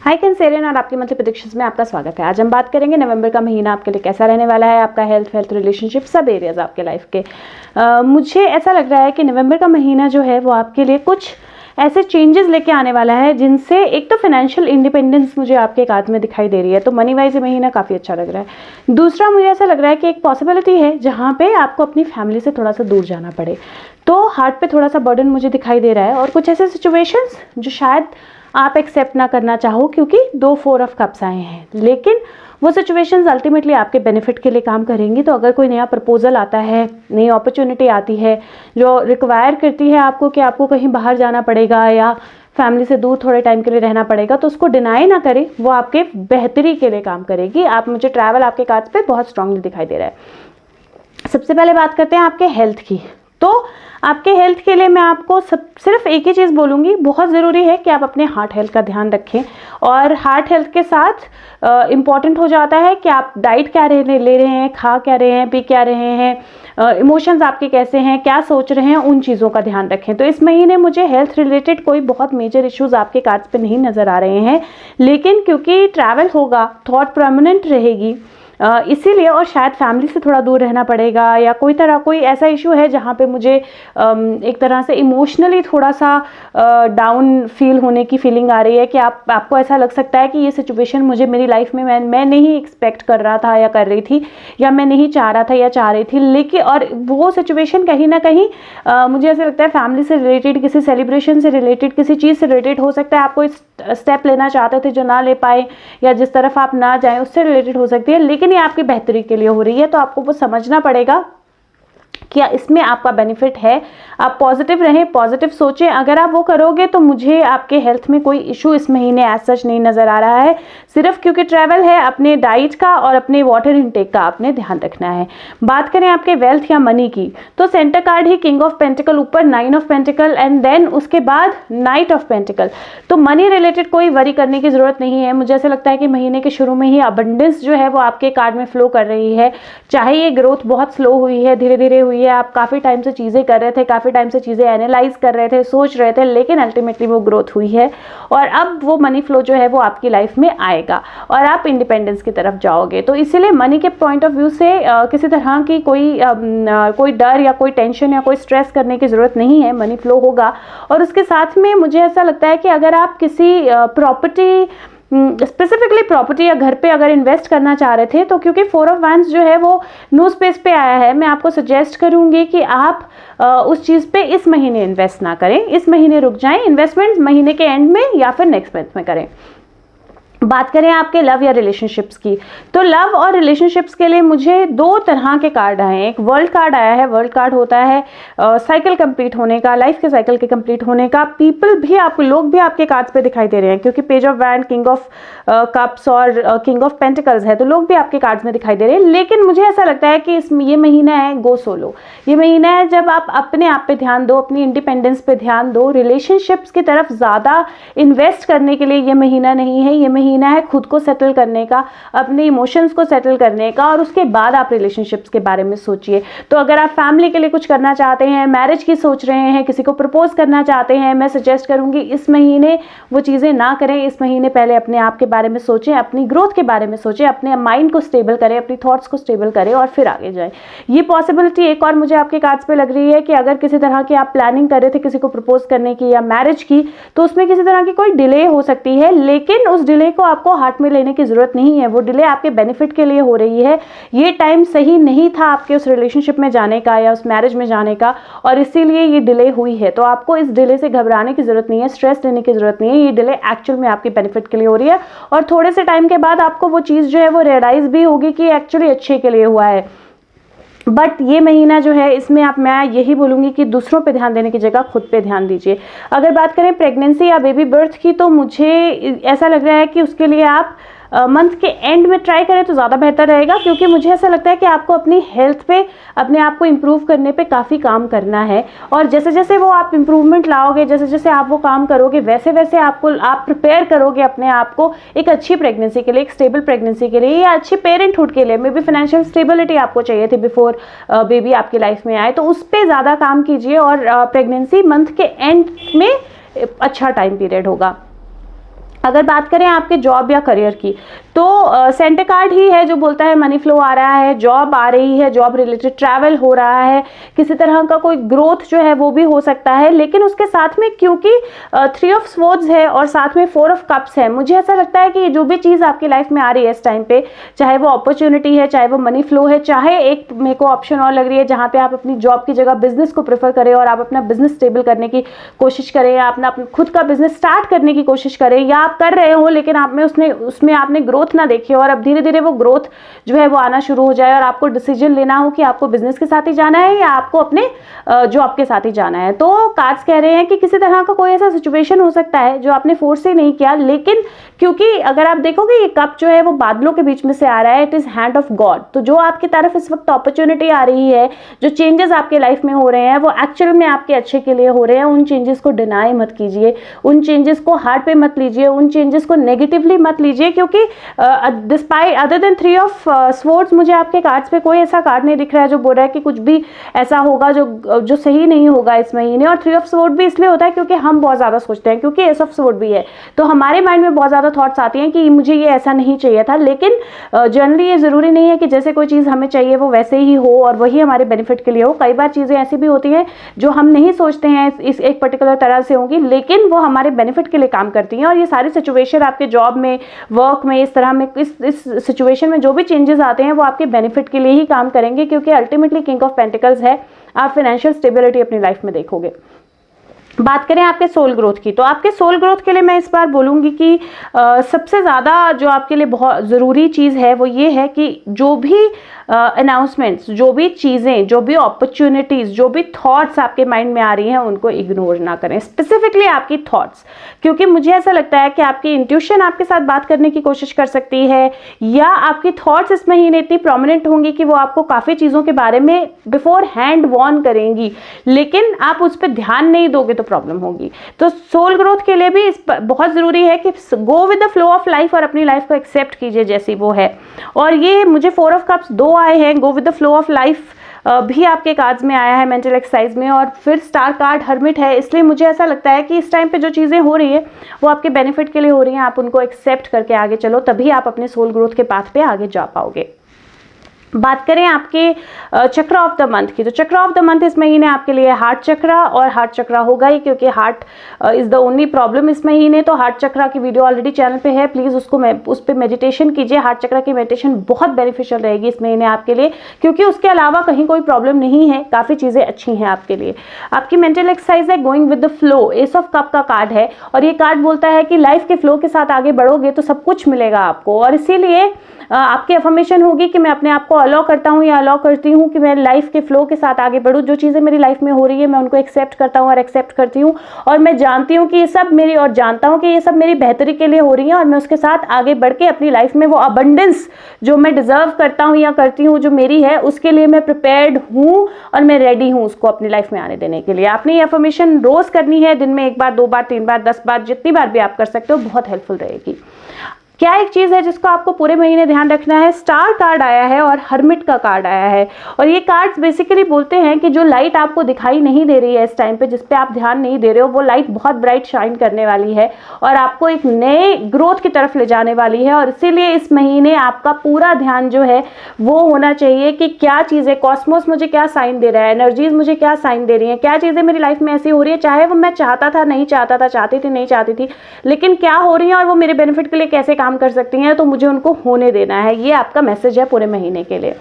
हाय Cancerian और आपकी monthly predictions में आपका स्वागत है। आज हम बात करेंगे नवंबर का महीना आपके लिए कैसा रहने वाला है। आपका हेल्थ रिलेशनशिप सब एरियाज आपके लाइफ के मुझे ऐसा लग रहा है कि नवंबर का महीना जो है वो आपके लिए कुछ ऐसे चेंजेस लेके आने वाला है जिनसे एक तो फाइनेंशियल इंडिपेंडेंस मुझे आपके कार्ड में दिखाई दे रही है, तो मनी वाइज ये महीना काफ़ी अच्छा लग रहा है। दूसरा मुझे ऐसा लग रहा है कि एक पॉसिबिलिटी है जहाँ पे आपको अपनी फैमिली से थोड़ा सा दूर जाना पड़े, तो हार्ट पे थोड़ा सा बर्डन मुझे दिखाई दे रहा है और कुछ ऐसे सिचुएशंस जो शायद आप एक्सेप्ट ना करना चाहो क्योंकि 2 4 ऑफ कप्स आए हैं, लेकिन वो सिचुएशंस अल्टीमेटली आपके बेनिफिट के लिए काम करेंगी। तो अगर कोई नया प्रपोजल आता है, नई अपॉर्चुनिटी आती है जो रिक्वायर करती है आपको कि आपको कहीं बाहर जाना पड़ेगा या फैमिली से दूर थोड़े टाइम के लिए रहना पड़ेगा, तो उसको डिनाई ना करें, वो आपके बेहतरी के लिए काम करेगी। मुझे ट्रैवल आपके कार्ड्स पे बहुत स्ट्रांगली दिखाई दे रहा है। सबसे पहले बात करते हैं आपके हेल्थ की। तो आपके हेल्थ के लिए मैं आपको सिर्फ एक ही चीज़ बोलूँगी, बहुत ज़रूरी है कि आप अपने हार्ट हेल्थ का ध्यान रखें। और हार्ट हेल्थ के साथ इम्पॉर्टेंट हो जाता है कि आप डाइट क्या ले रहे हैं, खा क्या रहे हैं, पी क्या रहे हैं, इमोशंस आपके कैसे हैं, क्या सोच रहे हैं, उन चीज़ों का ध्यान रखें। तो इस महीने मुझे हेल्थ रिलेटेड कोई बहुत मेजर इश्यूज़ आपके कार्ड्स पे नहीं नज़र आ रहे हैं, लेकिन क्योंकि ट्रैवल होगा, थॉट परमानेंट रहेगी, इसीलिए, और शायद फैमिली से थोड़ा दूर रहना पड़ेगा या कोई ऐसा इशू है जहाँ पे मुझे एक तरह से इमोशनली थोड़ा सा डाउन फील होने की फीलिंग आ रही है कि आपको ऐसा लग सकता है कि ये सिचुएशन मुझे मेरी लाइफ में मैं नहीं एक्सपेक्ट कर रहा था या कर रही थी, या मैं नहीं चाह रहा था या चाह रही थी, लेकिन और वो सिचुएशन कहीं ना कहीं मुझे ऐसा लगता है फैमिली से रिलेटेड, किसी सेलिब्रेशन से रिलेटेड, किसी चीज़ से रिलेटेड हो सकता है। आप कोई स्टेप लेना चाहते थे जो ना ले पाए या जिस तरफ आप ना जाएं उससे रिलेटेड हो सकती है, लेकिन ये आपकी बेहतरी के लिए हो रही है। तो आपको वो समझना पड़ेगा क्या इसमें आपका बेनिफिट है। आप पॉजिटिव रहें, पॉजिटिव सोचें। अगर आप वो करोगे तो मुझे आपके हेल्थ में कोई इशू इस महीने एज सच नहीं नज़र आ रहा है। सिर्फ क्योंकि ट्रैवल है, अपने डाइट का और अपने वाटर इनटेक का आपने ध्यान रखना है। बात करें आपके वेल्थ या मनी की, तो centre card he king of pentacle, ऊपर 9 ऑफ पेंटिकल एंड देन उसके बाद नाइट ऑफ पेंटिकल। तो मनी रिलेटेड कोई वरी करने की ज़रूरत नहीं है। मुझे ऐसा लगता है कि महीने के शुरू में ही अबंडेंस जो है वो आपके कार्ड में फ्लो कर रही है। चाहे ये ग्रोथ बहुत स्लो हुई है, धीरे धीरे हुई है, आप काफ़ी टाइम से चीज़ें कर रहे थे, काफ़ी टाइम से चीज़ें एनालाइज कर रहे थे, सोच रहे थे, लेकिन अल्टीमेटली वो ग्रोथ हुई है और अब वो मनी फ्लो जो है वो आपकी लाइफ में आएगा और आप इंडिपेंडेंस की तरफ जाओगे। तो इसीलिए मनी के पॉइंट ऑफ व्यू से किसी तरह की कोई डर या कोई टेंशन या कोई स्ट्रेस करने की ज़रूरत नहीं है। मनी फ्लो होगा। और उसके साथ में मुझे ऐसा लगता है कि अगर आप किसी प्रॉपर्टी, स्पेसिफिकली प्रॉपर्टी या घर पे अगर इन्वेस्ट करना चाह रहे थे, तो क्योंकि 4 ऑफ वैंड्स जो है वो नो स्पेस पे आया है, मैं आपको सजेस्ट करूंगी कि आप उस चीज़ पे इस महीने इन्वेस्ट ना करें, इस महीने रुक जाएं। इन्वेस्टमेंट महीने के एंड में या फिर नेक्स्ट मंथ में करें। बात करें आपके लव या रिलेशनशिप्स की, तो लव और रिलेशनशिप्स के लिए मुझे 2 तरह के कार्ड आए हैं। एक वर्ल्ड कार्ड आया है। वर्ल्ड कार्ड होता है साइकिल कंप्लीट होने का, लाइफ के साइकिल के कंप्लीट होने का। लोग भी आपके कार्ड्स पे दिखाई दे रहे हैं क्योंकि page of wand, king of cups और किंग ऑफ पेंटिकल्स है, तो लोग भी आपके कार्ड्स में दिखाई दे रहे हैं। लेकिन मुझे ऐसा लगता है कि ये महीना है गो सोलो। ये महीना है जब आप अपने आप पे ध्यान दो, अपनी इंडिपेंडेंस पे ध्यान दो। रिलेशनशिप्स की तरफ ज़्यादा इन्वेस्ट करने के लिए ये महीना नहीं है। ये महीना है खुद को सेटल करने का, अपने इमोशंस को सेटल करने का, और उसके बाद आप रिलेशनशिप्स के बारे में सोचिए। तो अगर आप फैमिली के लिए कुछ करना चाहते हैं, मैरिज की सोच रहे हैं, किसी को प्रपोज करना चाहते हैं, मैं सजेस्ट करूंगी इस महीने वो चीज़ें ना करें। इस महीने पहले अपने आप के बारे में सोचें, अपनी ग्रोथ के बारे में सोचें, अपने माइंड को स्टेबल करें, अपनी थॉट्स को स्टेबल करें और फिर आगे जाएं। ये पॉसिबिलिटी एक और मुझे आपके कार्ड्स पे लग रही है कि अगर किसी तरह की आप प्लानिंग कर रहे थे किसी को प्रपोज करने की या मैरिज की, तो उसमें किसी तरह की कोई डिले हो सकती है, लेकिन उस डिले को आपको हार्ट में लेने की जरूरत नहीं है। वो डिले आपके बेनिफिट के लिए हो रही है। ये टाइम सही नहीं था आपके उस रिलेशनशिप में जाने का या उस मैरिज में जाने का, और इसीलिए ये डिले हुई है। तो आपको इस डिले से घबराने की जरूरत नहीं है, स्ट्रेस लेने की जरूरत नहीं है। ये डिले एक्चुअल में आपके बेनिफिट के लिए हो रही है और थोड़े से टाइम के बाद आपको वो चीज़ जो है वो रियलाइज भी होगी कि एक्चुअली अच्छे के लिए हुआ है। बट ये महीना जो है इसमें मैं यही बोलूँगी कि दूसरों पे ध्यान देने की जगह खुद पे ध्यान दीजिए। अगर बात करें प्रेगनेंसी या बेबी बर्थ की, तो मुझे ऐसा लग रहा है कि उसके लिए आप मंथ के एंड में ट्राई करें तो ज़्यादा बेहतर रहेगा, क्योंकि मुझे ऐसा लगता है कि आपको अपनी हेल्थ पे, अपने आप को इम्प्रूव करने पे काफ़ी काम करना है। और जैसे जैसे वो आप इम्प्रूवमेंट लाओगे, जैसे जैसे आप वो काम करोगे, वैसे वैसे आप प्रिपेयर करोगे अपने आप को एक अच्छी प्रेगनेंसी के लिए, एक स्टेबल प्रेगनेंसी के लिए या अच्छी पेरेंटहुड के लिए। मे बी फाइनेंशियल स्टेबिलिटी आपको चाहिए थी बिफोर बेबी आपकी लाइफ में आए, तो उस पर ज़्यादा काम कीजिए। और प्रेगनेंसी मंथ के एंड में अच्छा टाइम पीरियड होगा। अगर बात करें आपके जॉब या करियर की, तो सेंटर कार्ड ही है जो बोलता है मनी फ्लो आ रहा है, जॉब आ रही है, जॉब रिलेटेड ट्रैवल हो रहा है, किसी तरह का कोई ग्रोथ जो है वो भी हो सकता है। लेकिन उसके साथ में क्योंकि 3 ऑफ स्वॉर्ड्स है और साथ में 4 ऑफ कप्स है, मुझे ऐसा लगता है कि जो भी चीज़ आपकी लाइफ में आ रही है इस टाइम पे, चाहे वो अपॉर्चुनिटी है, चाहे वो मनी फ्लो है, चाहे एक मेरे को ऑप्शन और लग रही है जहाँ पे आप अपनी जॉब की जगह बिजनेस को प्रेफर करें और आप अपना बिजनेस स्टेबल करने की कोशिश करें, या अपना खुद का बिजनेस स्टार्ट करने की कोशिश करें, या आप कर रहे हो लेकिन आप में उसमें आपने ग्रोथ ना देखी और अब धीरे धीरे वो ग्रोथ जो है वो आना शुरू हो जाए और आपको डिसीजन लेना हो कि आपको बिजनेस के साथ ही जाना है या आपको अपने जॉब के साथ ही जाना है। तो कार्ड्स कह रहे हैं कि किसी तरह का कोई ऐसा सिचुएशन हो सकता है जो आपने फोर्स से नहीं किया, लेकिन क्योंकि अगर आप देखोगे ये कप जो है वो बादलों के बीच में से आ रहा है, it is hand of God. तो जो आपकी तरफ इस वक्त अपॉर्चुनिटी आ रही है, जो चेंजेस आपके लाइफ में हो रहे हैं वो एक्चुअल में आपके अच्छे के लिए हो रहे हैं। उन चेंजेस को डिनाई मत कीजिए, उन चेंजेस को हार्ट पे मत लीजिए, उन चेंजेस को नेगेटिवली मत लीजिए, क्योंकि despite other than 3 of swords मुझे आपके कार्ड्स पे कोई ऐसा कार्ड नहीं दिख रहा है जो बोल रहा है कि कुछ भी ऐसा होगा जो सही नहीं होगा इस महीने। और 3 ऑफ स्वॉर्ड भी इसलिए होता है क्योंकि हम बहुत ज्यादा सोचते हैं, क्योंकि एस ऑफ स्वॉर्ड भी है तो हमारे माइंड में बहुत ज्यादा थॉट्स आती हैं कि मुझे ये ऐसा नहीं चाहिए था। लेकिन जनरली ये जरूरी नहीं है कि जैसे कोई चीज हमें चाहिए वो वैसे ही हो और वही हमारे बेनिफिट के लिए हो। कई बार चीजें ऐसी भी होती हैं जो हम नहीं सोचते हैं इस एक पर्टिकुलर तरह से होंगी, लेकिन वो हमारे बेनिफिट के लिए काम करती हैं। और ये सारी सिचुएशन आपके जॉब में, वर्क में, इस तरह में, इस सिचुएशन में जो भी चेंजेस आते हैं वो आपके बेनिफिट के लिए ही काम करेंगे, क्योंकि अल्टीमेटली किंग ऑफ पेंटिकल्स है। आप फाइनेंशियल स्टेबिलिटी अपनी लाइफ में देखोगे। बात करें आपके सोल ग्रोथ की, तो आपके सोल ग्रोथ के लिए मैं इस बार बोलूँगी कि सबसे ज़्यादा जो आपके लिए बहुत ज़रूरी चीज़ है वो ये है कि जो भी अनाउंसमेंट्स, जो भी चीज़ें, जो भी अपॉर्चुनिटीज़, जो भी थॉट्स आपके माइंड में आ रही हैं उनको इग्नोर ना करें, स्पेसिफिकली आपकी थॉट्स। क्योंकि मुझे ऐसा लगता है कि आपकी इंट्यूशन आपके साथ बात करने की कोशिश कर सकती है, या आपकी थॉट्स इस महीने इतनी प्रोमिनेंट होंगी कि वो आपको काफ़ी चीज़ों के बारे में बिफोर हैंड वॉर्न करेंगी, लेकिन आप उस पर ध्यान नहीं दोगे तो प्रॉब्लम होगी। तो सोल ग्रोथ के लिए भी बहुत ज़रूरी है कि go with the flow of life और अपनी लाइफ को एक्सेप्ट कीजिए जैसी वो है। और ये मुझे 4 ऑफ कप्स 2 आए हैं, go with the flow of life भी आपके कार्ड्स में आया है मेंटल एक्सरसाइज में, और फिर स्टार कार्ड हर्मिट है। इसलिए मुझे ऐसा लगता है कि इस टाइम पे जो चीज़ें हो रही है वो आपके बेनिफिट के लिए हो रही हैं, आप उनको एक्सेप्ट करके आगे चलो, तभी आप अपने सोल ग्रोथ के पाथ पे आगे जा पाओगे। बात करें आपके चक्र ऑफ द मंथ की, तो चक्र ऑफ द मंथ इस महीने आपके लिए हार्ट चक्र, और हार्ट चक्र होगा ही क्योंकि heart is the only problem इस महीने। तो हार्ट चक्र की वीडियो ऑलरेडी चैनल पे है, प्लीज़ उस पर मेडिटेशन कीजिए। हार्ट चक्र की मेडिटेशन बहुत बेनिफिशियल रहेगी इस महीने आपके लिए, क्योंकि उसके अलावा कहीं कोई प्रॉब्लम नहीं है, काफ़ी चीज़ें अच्छी हैं आपके लिए। आपकी मेंटल एक्सरसाइज है going with the flow, S of cup का कार्ड है, और ये कार्ड बोलता है कि लाइफ के फ्लो के साथ आगे बढ़ोगे तो सब कुछ मिलेगा आपको। और इसीलिए आपकी अफर्मेशन होगी कि मैं अपने आप को अलाउ करता हूँ या अलाउ करती हूँ कि मैं लाइफ के फ्लो के साथ आगे बढ़ूँ। जो चीज़ें मेरी लाइफ में हो रही है मैं उनको एक्सेप्ट करता हूँ और एक्सेप्ट करती हूँ, और मैं जानती हूँ कि ये सब मेरी, और जानता हूँ कि ये सब मेरी बेहतरी के लिए हो रही है, और मैं उसके साथ आगे बढ़ के अपनी लाइफ में वो अबंडेंस जो मैं डिजर्व करता हूँ या करती हूँ, जो मेरी है, उसके लिए मैं प्रिपेयर्ड हूँ और मैं रेडी हूँ उसको अपनी लाइफ में आने देने के लिए। आपने ये अफर्मेशन रोज करनी है, दिन में 1 बार, 2 बार, 3 बार, 10 बार, जितनी बार भी आप कर सकते हो, बहुत हेल्पफुल रहेगी। क्या एक चीज़ है जिसको आपको पूरे महीने ध्यान रखना है, स्टार कार्ड आया है और हर्मिट का कार्ड आया है, और ये कार्ड्स बेसिकली बोलते हैं कि जो लाइट आपको दिखाई नहीं दे रही है इस टाइम पे, जिस पे आप ध्यान नहीं दे रहे हो, वो लाइट बहुत ब्राइट शाइन करने वाली है और आपको एक नए ग्रोथ की तरफ ले जाने वाली है। और इसीलिए इस महीने आपका पूरा ध्यान जो है वो होना चाहिए कि क्या चीज़ें, कॉस्मोस मुझे क्या साइन दे रहा है, एनर्जीज मुझे क्या साइन दे रही है, क्या चीज़ें मेरी लाइफ में ऐसी हो रही है, चाहे वो मैं चाहता था, नहीं चाहता था, चाहती थी, नहीं चाहती थी, लेकिन क्या हो रही है और वो मेरे बेनिफिट के लिए कैसे काम कर सकती हैं, तो मुझे उनको होने देना है। ये आपका मैसेज है पूरे महीने के लिए।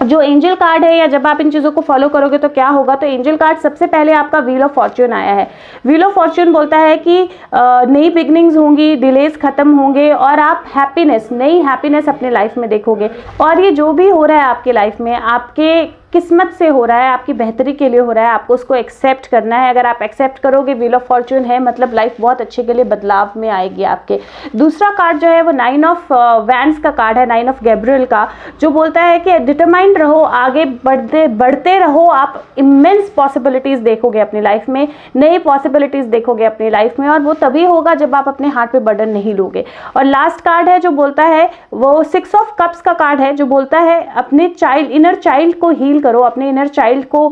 जो एंजल कार्ड है, या जब आप इन चीज़ों को फॉलो करोगे तो क्या होगा, तो एंजल कार्ड सबसे पहले आपका व्हील ऑफ फॉर्च्यून आया है। व्हील ऑफ फॉर्च्यून बोलता है कि नई बिगनिंग्स होंगी, डिलेज खत्म होंगे, और आप हैप्पीनेस, नई हैप्पीनेस अपने लाइफ में देखोगे। और ये जो भी हो रहा है आपके लाइफ में, आपके किस्मत से हो रहा है, आपकी बेहतरी के लिए हो रहा है, आपको उसको एक्सेप्ट करना है। अगर आप एक्सेप्ट करोगे, व्हील ऑफ फॉर्च्यून है, मतलब लाइफ बहुत अच्छे के लिए बदलाव में आएगी आपके। दूसरा कार्ड जो है वो 9 ऑफ वैंड्स का कार्ड है, 9 ऑफ गैब्रियल का, जो बोलता है कि डिटरमाइंड रहो, आगे बढ़ते रहो, आप इमेंस पॉसिबिलिटीज देखोगे अपनी लाइफ में, नई पॉसिबिलिटीज देखोगे अपनी लाइफ में, और वो तभी होगा जब आप अपने हाथ पे बर्डन नहीं लोगे। और लास्ट कार्ड है जो बोलता है, वो 6 ऑफ कप्स का कार्ड है, जो बोलता है अपने चाइल्ड, इनर चाइल्ड को हील करो, अपने इनर चाइल्ड को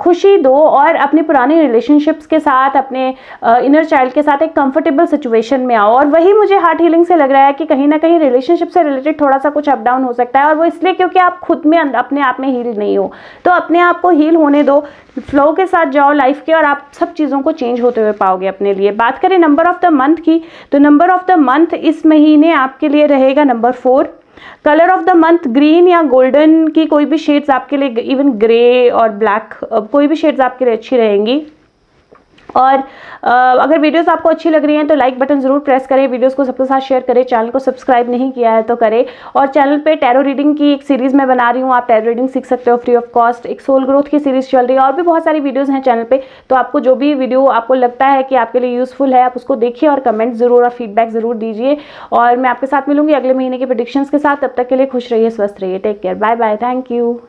खुशी दो और अपनी पुरानी रिलेशनशिप्स के साथ, अपने इनर चाइल्ड के साथ एक कंफर्टेबल सिचुएशन में आओ। और वही मुझे हार्ट हीलिंग से लग रहा है कि कहीं ना कहीं रिलेशनशिप से रिलेटेड थोड़ा सा कुछ अप डाउन हो सकता है, और वो इसलिए क्योंकि आप खुद में अपने आप में हील नहीं हो। तो अपने आप को हील होने दो, फ्लो के साथ जाओ लाइफ के, और आप सब चीज़ों को चेंज होते हुए पाओगे अपने लिए। बात करें नंबर ऑफ द मंथ की, तो नंबर ऑफ द मंथ इस महीने आपके लिए रहेगा number 4। Colour of the month green या गोल्डन की कोई भी शेड्स आपके लिए, इवन ग्रे और ब्लैक, कोई भी शेड्स आपके लिए अच्छी रहेंगी। और अगर वीडियोस आपको अच्छी लग रही हैं तो लाइक बटन ज़रूर प्रेस करें, वीडियोस को सबके साथ शेयर करें, चैनल को सब्सक्राइब नहीं किया है तो करें। और चैनल पे टैरो रीडिंग की एक सीरीज़ मैं बना रही हूँ, आप टैरो रीडिंग सीख सकते हो फ्री ऑफ कॉस्ट। एक सोल ग्रोथ की सीरीज़ चल रही है, और भी बहुत सारी वीडियोज़ हैं चैनल पर। तो आपको जो भी वीडियो आपको लगता है कि आपके लिए यूज़फुल है, आप उसको देखिए और कमेंट ज़रूर और फीडबैक ज़रूर दीजिए। और मैं आपके साथ मिलूंगी अगले महीने के प्रेडिक्शंस के साथ। तब तक के लिए खुश रहिए, स्वस्थ रहिए, take care, bye bye, thank you.